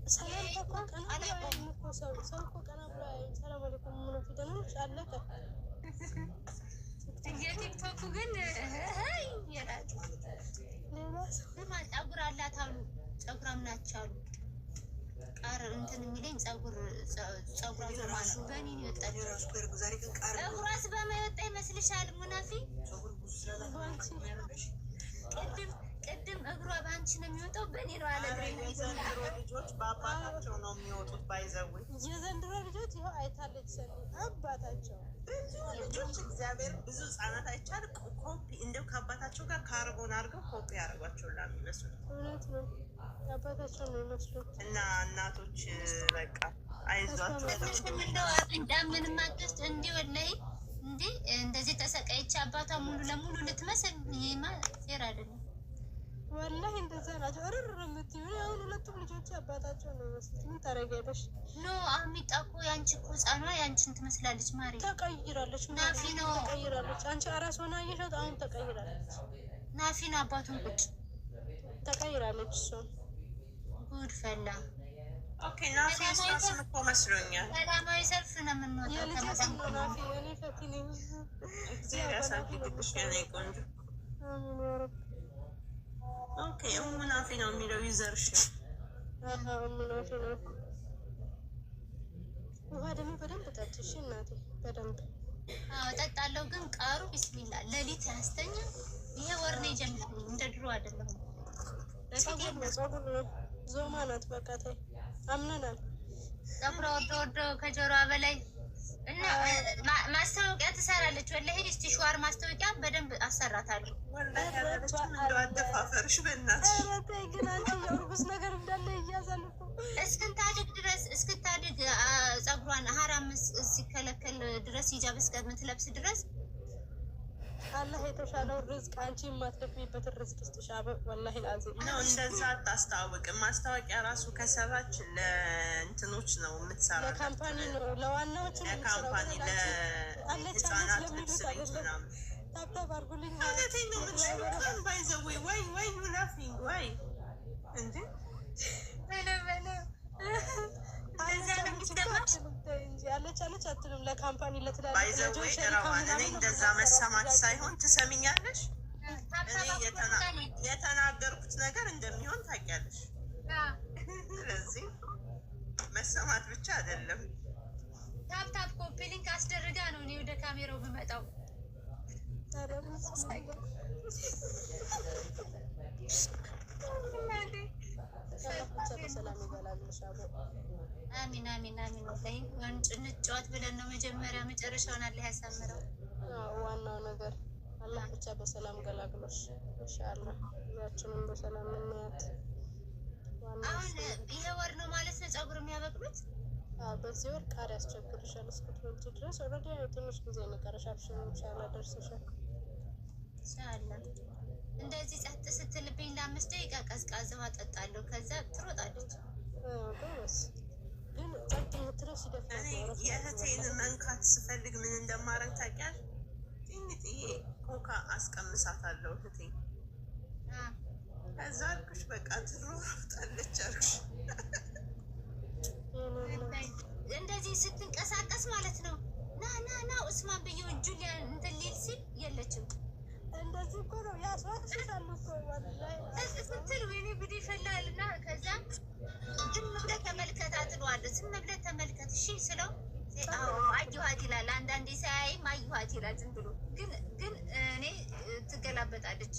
ሰላም ተቆቀና አለቆ ሰው ቆቀና ብላ ሰላም አለይኩም ምን ፊደሎች አለቀ። የቲክቶክ ግን ይላል ሌላ ሰው ፀጉር አላት አሉ ፀጉራም ናቸው አሉ ቃር እንትን የሚለኝ ፀጉሯ ማለት በእኔ ነው የወጣችው። ፀጉሯስ በማይወጣ ይመስልሻል ሙናፊ? ቅድም እግሯ በአንቺ ነው የሚወጣው በእኔ ነው አለ። የዘንድሮ ልጆች በአባታቸው ነው የሚወጡት። ባይዘው የዘንድሮ ልጆች ይኸው አይታለች ሰኒ አባታቸው ልጆች እግዚአብሔር ብዙ ህጻናት አይቻል ኮፒ እንደው ከአባታቸው ጋር ካርቦን አድርገው ኮፒ ያደርጓቸው የሚመስሉት። እውነት ነው አባታቸው ነው የሚመስሉት። እና እናቶች በቃ አይዟቸው እንደምን ማጥስ እንዲህ ወላሂ እንዲህ እንደዚህ ተሰቃይቼ አባቷ ሙሉ ለሙሉ ልትመስል ይሄማ ሴር አይደለም። ወላሂ እንደዛ ናቸው። እርር የምትይው አሁን ሁለቱም ልጆች አባታቸው ነው የሚመስሉት። ምን ታደርጊያለሽ? ኖ አሚጣ እኮ ያንቺ እኮ ህፃኗ ያንቺን ትመስላለች። ማሪ ተቀይራለች። ናፊ ነው ተቀይራለች። አንቺ አራስ ሆና አየሻት። አሁን ተቀይራለች። ናፊ ነው አባቱን ቁጭ ተቀይራለች። እሷ ጉድ ፈላ። ኦኬ ናፊ ስም እኮ መስሎኛል። ሰላማዊ ሰልፍ ነው የምንወጣው። የልጅ ስም ነው ናፊ። እኔ ፈቲ ነኝ። እግዚአብሔር ያሳድግልሽ የኔ ቆንጆ። አሜን ያ ረብ። ኦኬ ሙናፊ ነው የሚለው ዩዘርሽ። ሙናፊ ነው። ውሃ ደግሞ በደንብ ጠጪ እሺ እናቴ፣ በደንብ ጠጣለሁ። ግን ቃሩ ቢስሚላ ሌሊት ያስተኛ። ይሄ ወር ነው የጀመረው፣ እንደ ድሮ አይደለም። ጸጉር ነው ዞማ ናት። በቃ ተይ አምነናል። ፀጉሯ ወርዶ ከጆሮዋ በላይ እና ማስታወቂያ ትሰራለች። ወላሂ እስቲ ሸዋር ማስታወቂያ በደንብ አሰራታለሁ። አደፋፈርሽ በእናትሽ ግን አንቺ የእርጉዝ ነገር እንዳለ እያዛል እኮ እስክታድግ ፀጉሯን ሀራም ሲከለከል ድረስ ሂጃብ እስከምትለብስ ድረስ አላህ የተሻለው ርዝቅ አንቺ የማትደፍሪበትን ርዝቅ ስትሻበ ወላሂ ላዚም ነው። እንደዛ አታስታውቅም። ማስታወቂያ ራሱ ከሰራች ለእንትኖች ነው የምትሰራ፣ ለካምፓኒ ነው፣ ለዋናዎቹ ለካምፓኒ ለህፃናት ልብስ ቤት ምናምን። ታብታብ አድርጉልኝ። እውነቴን ነው የምትሽሉትን ባይዘዌ ወይ ናፊንግ ወይ እንጂ አለች አትልም። ለካምፓኒ ባይዘዌ ረዋን እኔ እንደዛ መሰማት ሳይሆን ትሰሚኛለሽ፣ እኔ የተናገርኩት ነገር እንደሚሆን ታውቂያለሽ። ስለዚህ መሰማት ብቻ አይደለም። ታፕታፕ ኮፒ ሊንክ አስደርጋ ነው እኔ ወደ ካሜራው ብመጣው። በሰላም ይበላል። አሚን አሚን አሚን። ወላሂ እንጫወት ብለን ነው መጀመሪያ፣ መጨረሻውን አላህ ያሳምረው። ዋናው ነገር አላህ ብቻ በሰላም ገላግሎሽ ኢንሻአላህ ያችንን በሰላም እናያት። አሁን ይሄ ወር ነው ማለት ነው ፀጉር የሚያበቅሉት? በዚህ ወር ቃር ያስቸግርሻል እስክትወልጂ ድረስ። ኦልሬዲ ትንሽ ጊዜ ይቀርሻል። ኢንሻአላህ ደርሰሻል ኢንሻአላህ። እንደዚህ ጸጥ ስትልብኝ ለ5 ደቂቃ ቀዝቃዛ ውሃ ጠጣለሁ፣ ከዛ ትሮጣለች። ጎበዝ ግን ጸጥ የምትለው ሲደፍራት ነው። የእህቴን መንካት ስፈልግ ምን እንደማረግ ታውቂያለሽ? ትንሽዬ ኮካ አስቀምሳታለሁ እህቴ። ከዛ አልኩሽ በቃ ትሮጣለች አልኩሽ። እንደዚህ ስትንቀሳቀስ ማለት ነው። ና ኡስማን ብዬ እጁን እንትን ሊል ሲል የለችም። እንደዚህ እኮ ነው ያስዋልሻል እኮ ወላሂ ስትል ወይኔ ጉድ ይፈላል። እና ከዛ ዝም ብለህ ተመልከት አትለዋለሁ። ዝም ብለህ ተመልከት እሺ ስለው አየኋት ይላል። አንዳንዴ ሳያይም አየኋት ይላል። ዝም ብሎ ግን እኔ ትገላበጣለች።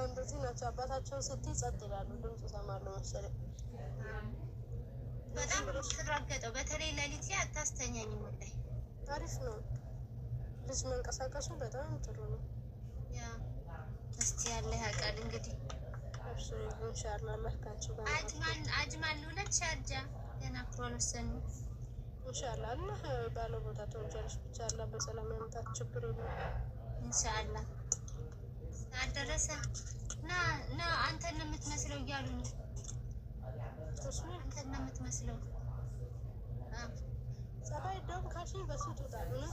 እንደዚህ ናቸው። አባታቸውን ስትይ ጸጥ ይላሉ። ድምፅ እሰማለሁ መሰለኝ። በጣም ትራገጠው። በተለይ ሌሊት ላይ አታስተኛኝም። ወላሂ አሪፍ ነው። ልጅ መንቀሳቀሱ በጣም ጥሩ ነው። ያ እስቲ ያለ ያውቃል እንግዲህ ኢንሻአላህ አላህ ካንቺ ጋር አጅማን ሁለት ሻርጃ ገና ፕሮኖሰን ኢንሻአላህ አላህ ባለው ቦታ ተወጀልሽ ብቻ አላህ በሰላም ያምጣት። ችግር የለም ኢንሻአላህ። አደረሰ ና አንተን ነው የምትመስለው እያሉ ነው። አንተን ነው የምትመስለው። ጸባይ ደም ካሽ በስንት ወጣል ነው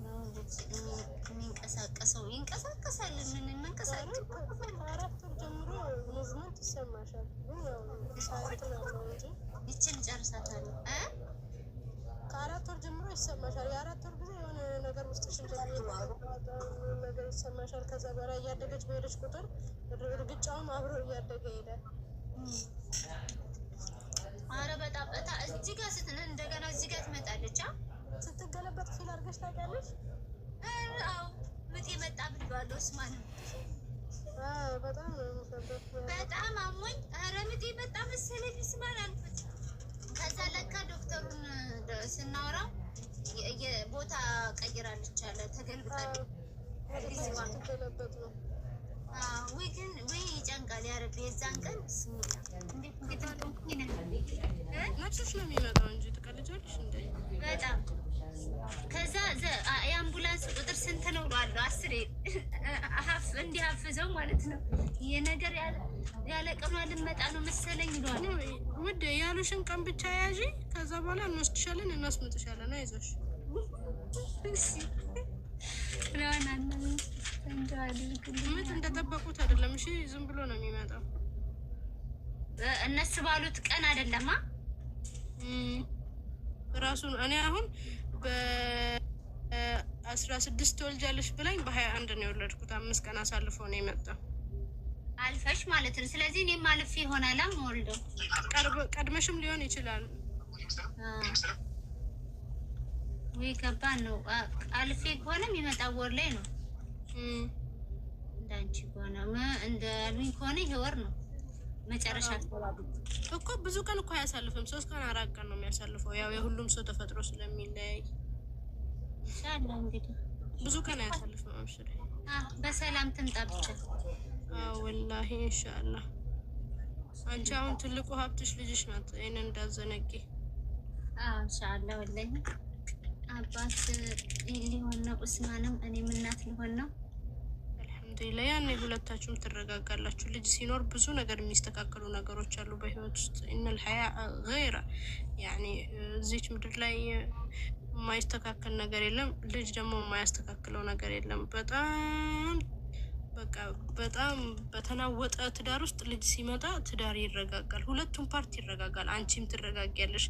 ነው የሚንቀሳቀሰው ይንቀሳቀሳል። ምን መንቀሳቀስ አራት ጀምሮ ይሰማሻል። ግን ያው ሳይንት ነው እንጂ ይችን ጨርሳታለሁ። ከ4 ወር ጀምሮ ይሰማሻል። የ4 ወር ጊዜ የሆነ ነገር ውስጥሽ ነገር ይሰማሻል። ከዛ በላይ እያደገች በሄደች ቁጥር እርግጫውም አብሮ እያደገ ይሄዳል። አረ በጣም እዚህ ጋር ስትነን እንደገና እዚህ ጋር ትመጣለች። ስትገለበጥ ፊል አድርገሽ ታውቂያለሽ? አዎ ምጥ የመጣ ብሏለሁ። ስማን በጣም ነው የሚከብደው። በጣም አሞኝ ኧረ ምጥ የመጣ መሰለኝ። ስማን አልኩት። ከዛ ለካ ዶክተሩን ስናወራው የቦታ ቀይራለች አለ። ተገልብጣለች። ስትገለበጥ ነው ወይ ግን ወይ ይጨንቃል። ያረብ የዛን ቀን ስሙላ እንዴት ነጭሽ ነው የሚመጣው እንጂ ትቀልጃለሽ እንዴ? በጣም ከዛ የአምቡላንስ ቁጥር ስንት ነው ብሏል። 10 እንዲያፍዘው ማለት ነው። ይሄ ነገር ያለ ቀኗ ልመጣ ነው መሰለኝ ብሏል። ውድ ያሉሽን ቀን ብቻ ያዢ፣ ከዛ በኋላ እንወስድሻለን፣ እናስመጥሻለን። አይዞሽ ምጥ እንደጠበቁት አይደለም። እሺ ዝም ብሎ ነው የሚመጣው። እነሱ ባሉት ቀን አይደለማ ራሱን። እኔ አሁን በ16 ትወልጃለሽ ብላኝ በ21 ነው የወለድኩት። 5 ቀን አሳልፎ ነው የመጣው። አልፈሽ ማለት ነው። ስለዚህ እኔም አልፌ ይሆናል ወልደው ቀድመሽም ሊሆን ይችላል። ወይ ከባድ ነው። አልፌ ከሆነ የሚመጣው ወር ላይ ነው። እንዳንቺ ከሆነ እንዳሉኝ ከሆነ ይሄ ወር ነው መጨረሻ እኮ። ብዙ ቀን እኮ አያሳልፍም። 3 ቀን 4 ቀን ነው የሚያሳልፈው። ያው የሁሉም ሰው ተፈጥሮ ስለሚለያይ ኢንሻአላህ እንግዲህ ብዙ ቀን አያሳልፍም። አብሽሪ በሰላም ትምጣ ብቻ። ወላሂ ኢንሻአላህ። አንቺ አሁን ትልቁ ሀብትሽ ልጅሽ ናት። ይሄንን እንዳዘነቂ። ኢንሻአላህ ወላሂ አባት ሊሆን ነው። ኡስማንም እኔም እናት ሊሆን ነው። አልሐምዱሊላህ። ያኔ ሁለታችሁም ትረጋጋላችሁ። ልጅ ሲኖር ብዙ ነገር የሚስተካከሉ ነገሮች አሉ በህይወት ውስጥ። ኢነል ሐያ ገይራ ያኔ እዚች ምድር ላይ የማይስተካከል ነገር የለም። ልጅ ደግሞ የማያስተካክለው ነገር የለም። በጣም በተናወጠ ትዳር ውስጥ ልጅ ሲመጣ ትዳር ይረጋጋል። ሁለቱም ፓርቲ ይረጋጋል። አንቺም ትረጋጊያለሽ።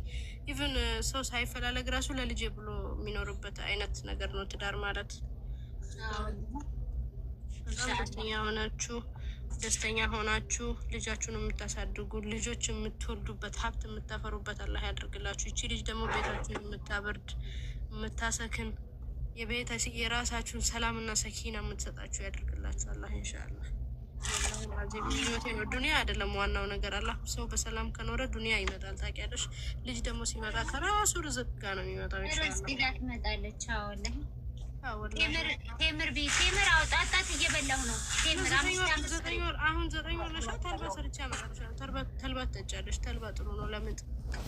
ኢቭን ሰው ሳይፈላለግ ራሱ ለልጄ ብሎ የሚኖርበት አይነት ነገር ነው ትዳር ማለት። ደስተኛ ሆናችሁ ልጃችሁን የምታሳድጉ ልጆች የምትወልዱበት ሀብት የምታፈሩበት አላህ ያደርግላችሁ። ይቺ ልጅ ደግሞ ቤታችሁን የምታበርድ የምታሰክን የራሳችሁን ሰላም እና ሰኪና የምትሰጣችሁ ያደርግላችሁ አላህ ኢንሻአላህ። ምኞቴ ነው። ዱኒያ አይደለም ዋናው ነገር። አላህ ሰው በሰላም ከኖረ ዱኒያ ይመጣል። ታውቂያለሽ። ልጅ ደግሞ ሲመጣ ከራሱ ርዝቅ ጋር ነው የሚመጣው ኢንሻአላህ። ትመጣለች። ቴምር አውጣጣት እየበላሁ ነው። ቴምር አሁን 9 ወር ነሽ። ተልባ ሰርቻ አመጣልሻለሁ። ተልባ ትጠጫለሽ። ተልባ ጥሩ ነው ለምጥ።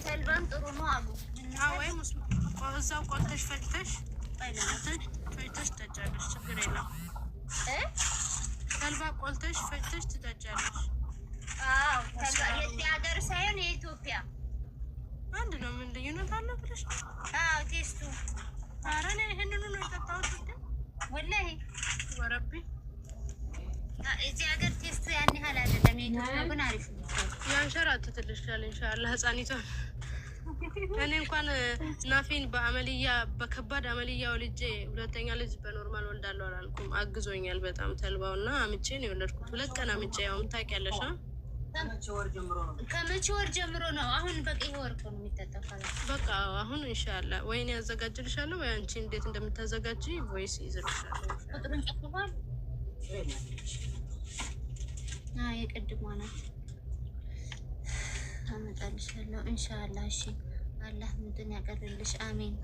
ተልባም ጥሩ ነው አሉ። ወይም እዛው ቆልተሽ ፈጭተሽ ትጠጫለሽ። ችግር የለም። ተልባ ቆልተሽ ፈጭተሽ ትጠጫለሽ። የዚህ ሀገር ሳይሆን የኢትዮጵያ አንድ ነው። ምን ልዩነት አለው ብለሽ? ቴስቱ ኧረ እኔ ይሄንኑ ነው የጠጣሁት ወላሂ ወረቢ። እዚህ ሀገር ቴስቱ ያን ያህል አይደለም። የኢትዮጵያ ግን አሪፍ ነው። ያንሸራትትልሻል ኢንሻአላህ ህፃኒቷን። እኔ እንኳን ናፊን በከባድ አመልያ ወልጄ ሁለተኛ ልጅ በኖርማል ወልዳለሁ አላልኩም። አግዞኛል በጣም ተልባውና አምጬ ነው የወለድኩት። 2 ቀን አምጬ። ያውም ታውቂያለሽ። ከመቼ ወር ጀምሮ ነው? አሁን በቃ ይሄ ወር ነው የሚጠጣው። በቃ አሁን ኢንሻአላህ ወይኔ ያዘጋጅልሻለሁ ወይ አንቺ እንዴት እንደምታዘጋጂ ቮይስ ይዝልሻለሁ። ቁጥሩን ጽፈዋል። የቅድሟ ናት። አመጣልሻለሁ ኢንሻአላህ። እሺ አላህ ምንድን ያቀርልሽ። አሜን።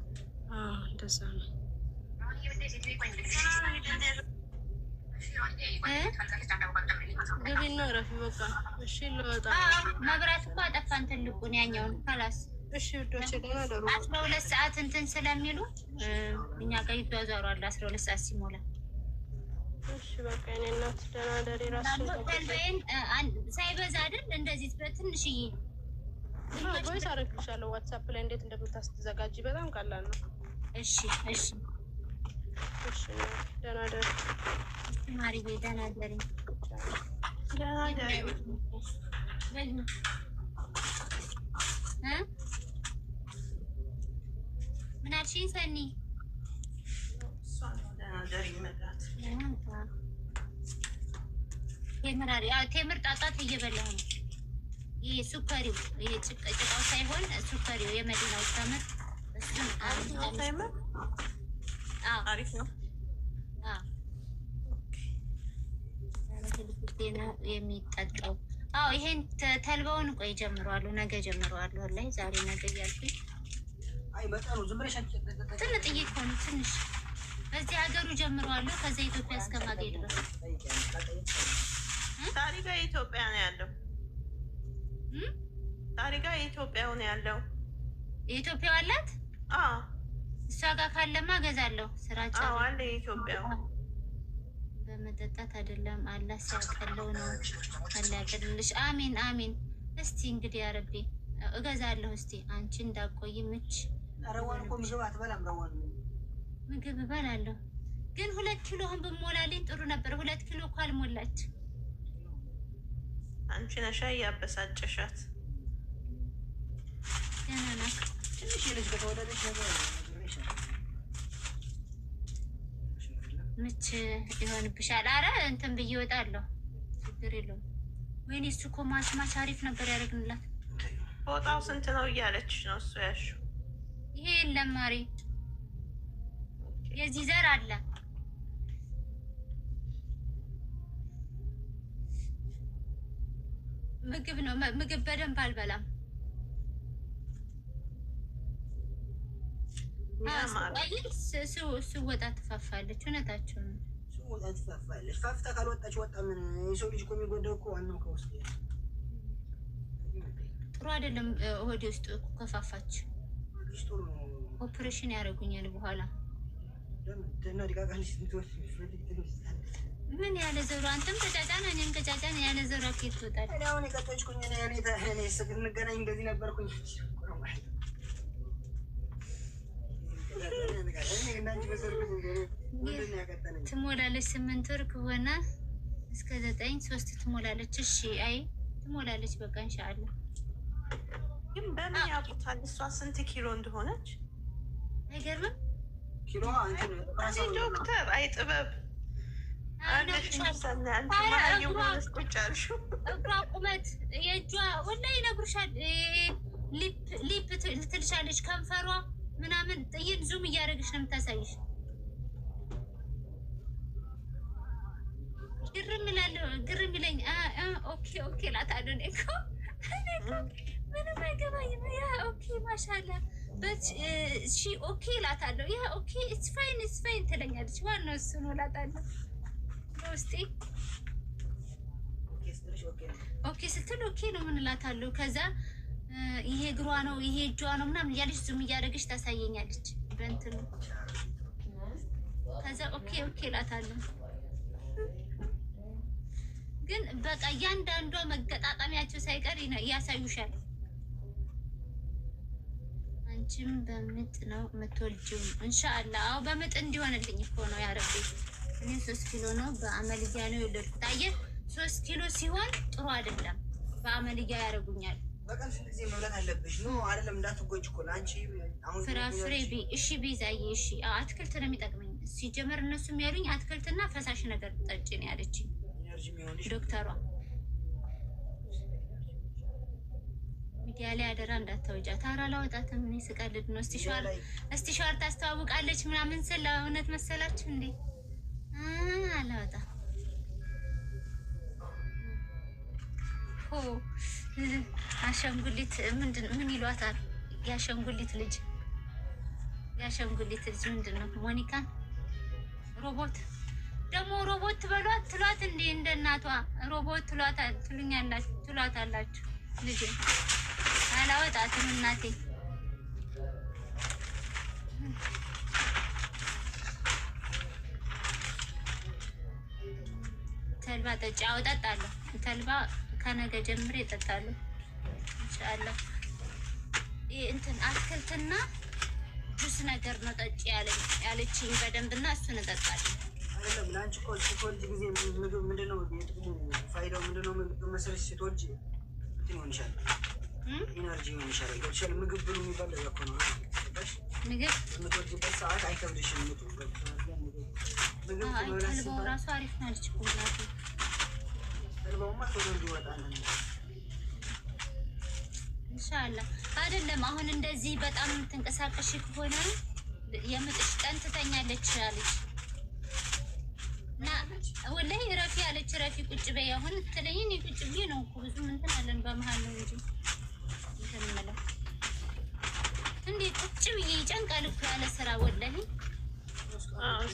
እንደዛ ነው። ግቢና እረፊ በቃ። እሺ ልወጣ። መብራት እኮ አጠፋን ትልቁን ያኛውን ካላስ። እሺ ውዶቼ ደህና ደሩ። 12 ሰዓት እንትን ስለሚሉ እኛ ጋር ይዟዟራሉ 12 ሰዓት ሲሞላ። እሺ በቃ እኔ እናት ደህና ደሪ። ራስሽን ሳይበዛ አይደል እንደዚህ በትንሽዬ ቮይስ አደርግልሻለሁ ዋትሳፕ ላይ እንዴት እንደምታዘጋጂ። በጣም ቀላል ነው። እሺ እሺ እሺ ደህና ደሪ ማሪ። ደህና ደሪ። ምን አልሽኝ ሰኒ? ቴምር ጣጣት እየበላሁ ነው። ይሄ ሱከሪው ይሄ ጭቃው ሳይሆን ሱከሪው የመዲናው ተምር እሱን አሪፍ ነው። ነው የሚጠጣው። አዎ ይሄን ተልባውን ቆይ ጀምረዋለሁ፣ ነገ ጀምረዋለሁ። ላይ ዛሬ ነገ እያልኩኝ አይ መጣኑ ዝም ብለሽ ትንጥዬ እኮ ነው ትንሽ በዚህ ሀገሩ ጀምረዋለሁ። ከዛ ኢትዮጵያ እስከማገኝ ድረስ ታሪጋ ኢትዮጵያ ነው ያለው። ታሪጋ ኢትዮጵያ ነው ያለው። የኢትዮጵያ አላት። እሷ ጋር ካለማ ገዛለሁ። ስራቸው አለ የኢትዮጵያ በመጠጣት አይደለም። አላህ ሲያቀለው ነው። አላህ ያቀልልሽ። አሚን አሚን። እስቲ እንግዲህ አረቢ እገዛለሁ። እስቲ አንቺ እንዳቆይ ምች ረዋን እኮ ምግብ አትበላም። ረዋን ምግብ እበላለሁ ግን 2 ኪሎ አሁን ብሞላልኝ ጥሩ ነበር። 2 ኪሎ እኮ አልሞላች። አንቺ ነሻ ያበሳጨሻት። ገና ናት ትንሽ ልጅ ከተወለደች ነገር ምች ይሆንብሻል። አረ እንትን ብዬ እወጣለሁ፣ ችግር የለውም። ወይኔ እሱ እኮ ማስማች አሪፍ ነበር ያደርግንላት። ቦታው ስንት ነው እያለች ነው እሱ ያልሽው? ይሄ የለም ማሪ፣ የዚህ ዘር አለ። ምግብ ነው ምግብ በደንብ አልበላም። ስወጣ ትፋፋለች። እውነታቸው ነው። ስወጣ ትፋፋለች። ፋፍታ ካልወጣች ወጣ ምን የሰው ልጅ እኮ የሚጎዳው እኮ ዋናው ከውስጥ ጥሩ አይደለም። ሆዴ ውስጥ ከፋፋች ኦፕሬሽን ያደርጉኛል በኋላ። ምን ያለ ዘሩ አንተም ተጫጫን እኔም ተጫጫን ያለ ዘሩ አኬት ትወጣለህ። እኔ አሁን የቀጠችኩኝ እኔ ስንገናኝ እንደዚህ ነበርኩኝ። ትሞላለች 8 ወር ከሆነ እስከ 9 3 ትሞላለች። እሺ አይ ትሞላለች። በቃ እንሻአላ። ግን በምን ያውቁታል እሷ ስንት ኪሎ እንደሆነች? አይገርምም? ኪሎ ዶክተር አይጥበብ እግሯ ቁመት የእጇ ወላሂ ይነግሩሻል። ሊፕ ትልሻለች ከንፈሯ ምናምን ጥይን ዙም እያደረግሽ ነው የምታሳይሽ። ግርም ይለኝ። ኦኬ ኦኬ እላታለሁ። እኔ እኮ ምንም አይገባኝም። ያ ኦኬ ማሻላ ሺ ኦኬ እላታለሁ። ያ ኦኬ ኢትስ ፋይን ትለኛለች። ዋናው እሱ ነው እላታለሁ ውስጤ። ኦኬ ስትል ኦኬ ነው ምን እላታለሁ። ከዛ ይሄ እግሯ ነው ይሄ እጇ ነው ምናምን እያለች ዙም እያደረገች ታሳየኛለች በእንትኑ። ከዛ ኦኬ እላታለሁ። ግን በቃ እያንዳንዷ መገጣጠሚያቸው ሳይቀር ያሳዩሻል። አንቺም በምጥ ነው የምትወልጂው? ኢንሻአላህ። አዎ በምጥ እንዲሆንልኝ እኮ ነው ያረቢ። እኔ 3 ኪሎ ነው በአመልያ ነው የወለድኩት። አየህ 3 ኪሎ ሲሆን ጥሩ አይደለም። በአመልያ ያደርጉኛል። በቀን ስንት ጊዜ መብላት አለብሽ? ነው አይደለም እንዳትጎጂ እኮ አንቺ አሁን ፍራፍሬ እሺ ቢዛዬ እሺ አትክልት ነው የሚጠቅመኝ። ሲጀመር እነሱም ያሉኝ አትክልትና ፈሳሽ ነገር ጠጪ ነው ያለችኝ ዶክተሯ። ሚዲያ ላይ አደራ እንዳታወጫት። ኧረ አላወጣትም። እኔ ስቀልድ ነው። እስቲ ሸዋር ታስተዋውቃለች ምናምን ስለ እውነት መሰላችሁ እንዴ? አላወጣም። አሻንጉሊት ምን ይሏታል? የአሻንጉሊት ልጅ ምንድን ነው? ሞኒካን ሮቦት ደግሞ ሮቦት ትሏት እንዴ? እንደ እናቷ ሮቦት ትሏታላችሁ። ልጅ አላወጣትም እናቴ። ተልባ ጠጪ። አወጣጣለሁ። ተልባ ከነገ ጀምሬ እጠጣለሁ ኢንሻአላህ። እንትን አትክልትና ጁስ ነገር ነው ጠጪ ያለችኝ በደንብና እሱን እጠጣለሁ። አይደለም ለአንቺ እኮ ስትወልጂ ጊዜ ምግብ ምንድነው የጥቅሙ ፋይዳው ምንድነው መሰለሽ? ስትወልጂ እንትን ይሆንሻል፣ ኢነርጂ ይሆንሻል። ገብቶሻል? ምግብ ብሉ የሚባል ለዛ እኮ ነው። ምግብ በምትወልጂበት ሰዓት አይከብድሽም። ምግብ ተልባው ራሱ አሪፍ ነው አለች እኮ እናቴ። ተልባውማ ቶሎ እንዲወጣ ኢንሻአላህ። አይደለም አሁን እንደዚህ በጣም ትንቀሳቀሽ ከሆነ የምጥሽ ቀን ትተኛለች አለች እና ወላሂ ረፊ አለች። ረፊ ቁጭ በይ አሁን ትለኝ ቁጭ ብዬ ነው እኮ ብዙ እንትን አለን በመሀል ነው እንጂ እንተምለው እንዴ ቁጭ ብዬ ይጨንቃል እኮ ያለ ስራ ወላሂ።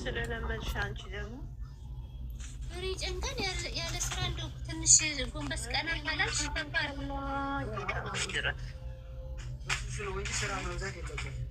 ስለለመድሽ አንቺ ደግሞ ይጨንቃል ያለ ስራ። እንደው ትንሽ ጎንበስ ቀና ካላልሽ ከባድ ነው። ስራ መብዛት የለበትም።